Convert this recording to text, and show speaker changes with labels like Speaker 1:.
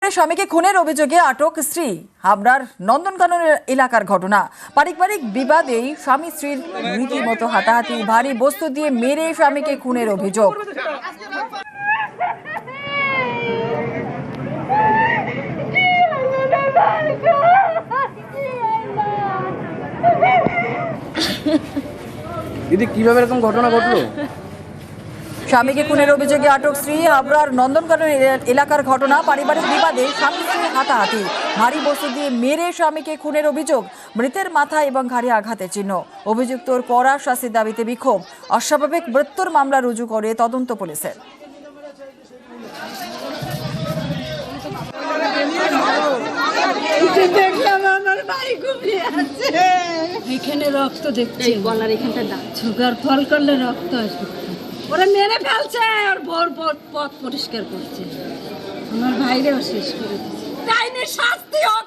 Speaker 1: স্বামীকে খুনের অভিযোগে আটক স্ত্রী। হাবড়ার নন্দনকানন এলাকার ঘটনা। পারিবারিক বিবাদেই স্বামী স্ত্রীর রীতিমতো হাতাহাতি, ভারী বস্তু দিয়ে মেরে স্বামীকে খুনের অভিযোগ।
Speaker 2: দিদি কিভাবে এরকম ঘটনা ঘটলো?
Speaker 1: স্বামীকে খুনের অভিযোগে আটক স্ত্রী। হাবড়ার নন্দনকানন এলাকার ঘটনা। পারিবারিক বিবাদে স্বামী স্ত্রীর হাতাহাতি, ভারী বস্তু দিয়ে মেরে স্বামীকে খুনের অভিযোগ। মৃতের মাথা এবং ঘাড়ে আঘাতের চিহ্ন। অভিযুক্তর কড়া শাস্তির দাবিতে বিক্ষোভ। অস্বাভাবিক মৃত্যুর মামলা রুজু করে তদন্ত পুলিশের।
Speaker 3: দেখলাম আমার ভাই ঘুমিয়ে আছে, এখানে রক্ত দেখছি, গলার এখানটা দাগ, সুগার ফল করলে রক্ত আসবে। ওরা মেরে ফেলছে আর ভোর পথ পরিষ্কার করছে। আমার ভাইরেও শেষ করে দিচ্ছে। ডাইনের শাস্তি হোক।